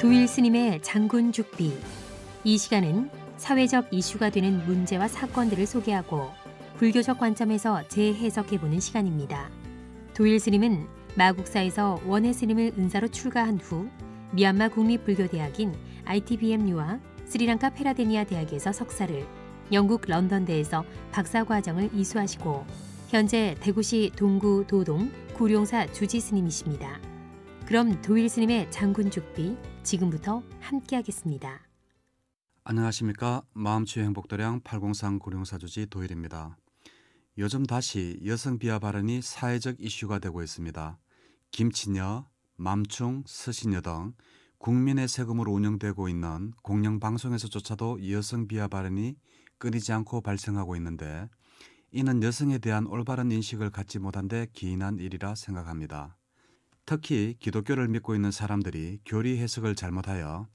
도일 스님의 장군 죽비. 이 시간은 사회적 이슈가 되는 문제와 사건들을 소개하고 불교적 관점에서 재해석해보는 시간입니다. 도일 스님은 마국사에서 원해 스님을 은사로 출가한 후 미얀마 국립불교대학인 ITBMU와 스리랑카 페라데니아 대학에서 석사를, 영국 런던대에서 박사과정을 이수하시고 현재 대구시 동구 도동 구룡사 주지 스님이십니다. 그럼 도일 스님의 장군 죽비 지금부터 함께하겠습니다. 안녕하십니까. 마음치유 행복도량 803 구룡사주지 도일입니다. 요즘 다시 여성 비하 발언이 사회적 이슈가 되고 있습니다. 김치녀, 맘충, 스시녀 등 국민의 세금으로 운영되고 있는 공영방송에서조차도 여성 비하 발언이 끊이지 않고 발생하고 있는데, 이는 여성에 대한 올바른 인식을 갖지 못한 데 기인한 일이라 생각합니다. 특히 기독교를 믿고 있는 사람들이 교리 해석을 잘못하여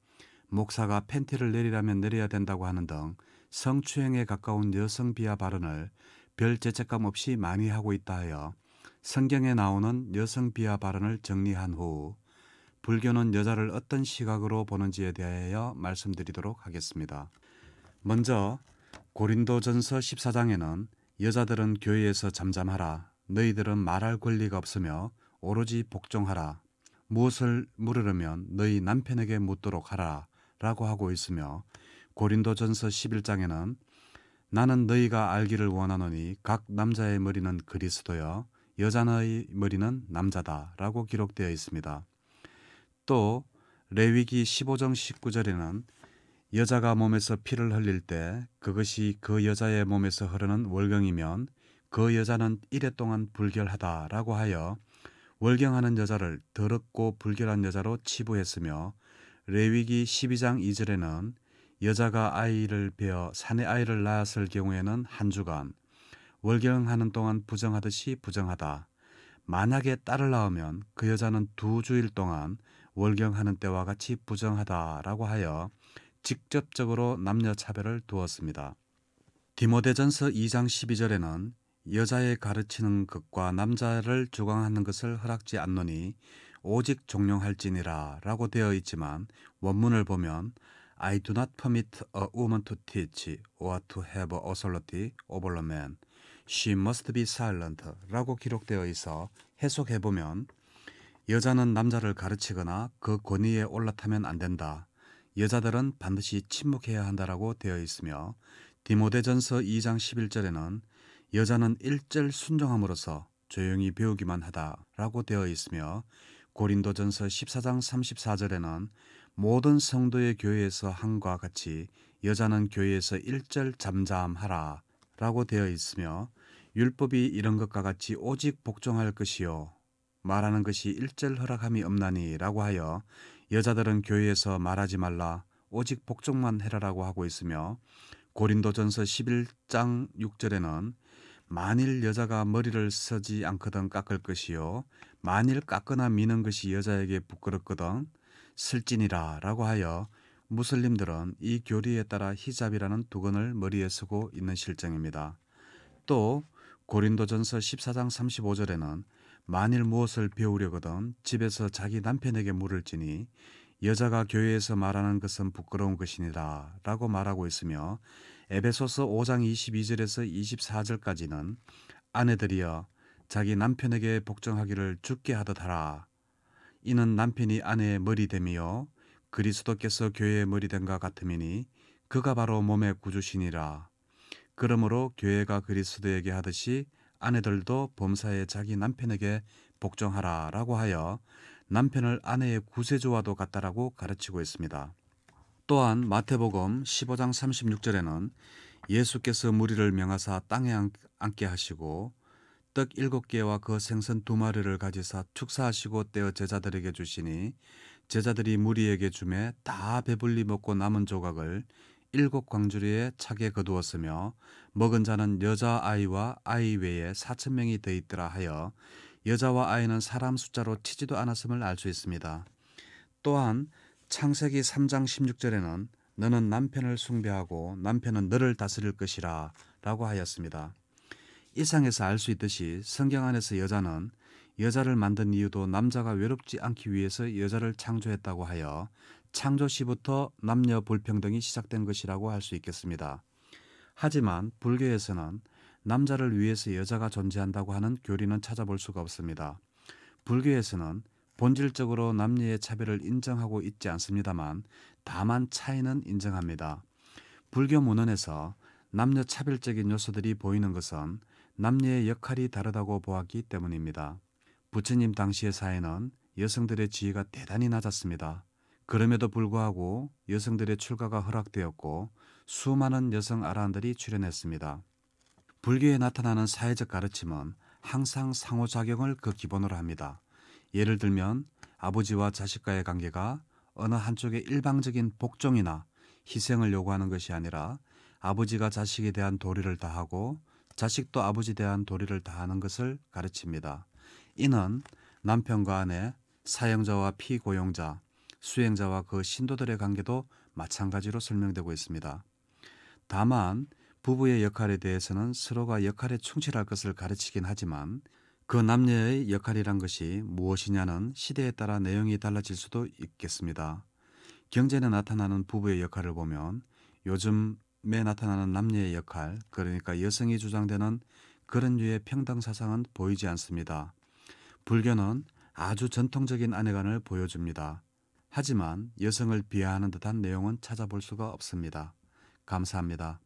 목사가 팬티를 내리라면 내려야 된다고 하는 등 성추행에 가까운 여성 비하 발언을 별 죄책감 없이 많이 하고 있다 하여 성경에 나오는 여성 비하 발언을 정리한 후 불교는 여자를 어떤 시각으로 보는지에 대하여 말씀드리도록 하겠습니다. 먼저 고린도전서 14장에는 여자들은 교회에서 잠잠하라, 너희들은 말할 권리가 없으며 오로지 복종하라, 무엇을 물으려면 너희 남편에게 묻도록 하라 라고 하고 있으며, 고린도전서 11장에는 나는 너희가 알기를 원하노니 각 남자의 머리는 그리스도여 여자의 머리는 남자다 라고 기록되어 있습니다. 또 레위기 15장 19절에는 여자가 몸에서 피를 흘릴 때 그것이 그 여자의 몸에서 흐르는 월경이면 그 여자는 이래 동안 불결하다 라고 하여 월경하는 여자를 더럽고 불결한 여자로 치부했으며, 레위기 12장 2절에는 여자가 아이를 베어 사내 아이를 낳았을 경우에는 한 주간, 월경하는 동안 부정하듯이 부정하다. 만약에 딸을 낳으면 그 여자는 2주일 동안 월경하는 때와 같이 부정하다라고 하여 직접적으로 남녀 차별을 두었습니다. 디모데전서 2장 12절에는 여자의 가르치는 것과 남자를 주관하는 것을 허락지 않노니 오직 종용할지니라 라고 되어 있지만, 원문을 보면 I do not permit a woman to teach or to have authority over a man. She must be silent 라고 기록되어 있어 해석해보면 여자는 남자를 가르치거나 그 권위에 올라타면 안 된다. 여자들은 반드시 침묵해야 한다라고 되어 있으며, 디모데전서 2장 11절에는 여자는 일절 순종함으로써 조용히 배우기만 하다라고 되어 있으며, 고린도전서 14장 34절에는 모든 성도의 교회에서 함과 같이 여자는 교회에서 일절 잠잠하라 라고 되어 있으며, 율법이 이런 것과 같이 오직 복종할 것이요 말하는 것이 일절 허락함이 없나니 라고 하여 여자들은 교회에서 말하지 말라 오직 복종만 해라라고 하고 있으며, 고린도전서 11장 6절에는 만일 여자가 머리를 쓰지 않거든 깎을 것이요 만일 깎거나 미는 것이 여자에게 부끄럽거든 슬진이라 라고 하여 무슬림들은 이 교리에 따라 히잡이라는 두건을 머리에 쓰고 있는 실정입니다. 또 고린도전서 14장 35절에는 만일 무엇을 배우려거든 집에서 자기 남편에게 물을지니 여자가 교회에서 말하는 것은 부끄러운 것이니라 라고 말하고 있으며, 에베소서 5장 22절에서 24절까지는 아내들이여 자기 남편에게 복종하기를 주께 하듯 하라. 이는 남편이 아내의 머리됨이요 그리스도께서 교회의 머리됨과 같음이니 그가 바로 몸의 구주시니라. 그러므로 교회가 그리스도에게 하듯이 아내들도 범사에 자기 남편에게 복종하라 라고 하여 남편을 아내의 구세주와도 같다라고 가르치고 있습니다. 또한 마태복음 15장 36절에는 예수께서 무리를 명하사 땅에 앉게 하시고 떡 7개와 그 생선 2마리를 가지사 축사하시고 떼어 제자들에게 주시니 제자들이 무리에게 주매 다 배불리 먹고 남은 조각을 7광주리에 차게 거두었으며, 먹은 자는 여자아이와 아이 외에 4,000명이 더 있더라 하여 여자와 아이는 사람 숫자로 치지도 않았음을 알 수 있습니다. 또한 창세기 3장 16절에는 너는 남편을 숭배하고 남편은 너를 다스릴 것이라 라고 하였습니다. 이상에서 알 수 있듯이 성경 안에서 여자는 여자를 만든 이유도 남자가 외롭지 않기 위해서 여자를 창조했다고 하여 창조 시부터 남녀 불평등이 시작된 것이라고 할 수 있겠습니다. 하지만 불교에서는 남자를 위해서 여자가 존재한다고 하는 교리는 찾아볼 수가 없습니다. 불교에서는 본질적으로 남녀의 차별을 인정하고 있지 않습니다만 다만 차이는 인정합니다. 불교 문헌에서 남녀 차별적인 요소들이 보이는 것은 남녀의 역할이 다르다고 보았기 때문입니다. 부처님 당시의 사회는 여성들의 지위가 대단히 낮았습니다. 그럼에도 불구하고 여성들의 출가가 허락되었고 수많은 여성 아라한들이 출연했습니다. 불교에 나타나는 사회적 가르침은 항상 상호작용을 그 기본으로 합니다. 예를 들면 아버지와 자식과의 관계가 어느 한쪽의 일방적인 복종이나 희생을 요구하는 것이 아니라 아버지가 자식에 대한 도리를 다하고 자식도 아버지에 대한 도리를 다하는 것을 가르칩니다. 이는 남편과 아내, 사형자와 피고용자, 수행자와 그 신도들의 관계도 마찬가지로 설명되고 있습니다. 다만 부부의 역할에 대해서는 서로가 역할에 충실할 것을 가르치긴 하지만 그 남녀의 역할이란 것이 무엇이냐는 시대에 따라 내용이 달라질 수도 있겠습니다. 경전에 나타나는 부부의 역할을 보면 요즘에 나타나는 남녀의 역할, 그러니까 여성이 주장되는 그런 류의 평등 사상은 보이지 않습니다. 불교는 아주 전통적인 아내관을 보여줍니다. 하지만 여성을 비하하는 듯한 내용은 찾아볼 수가 없습니다. 감사합니다.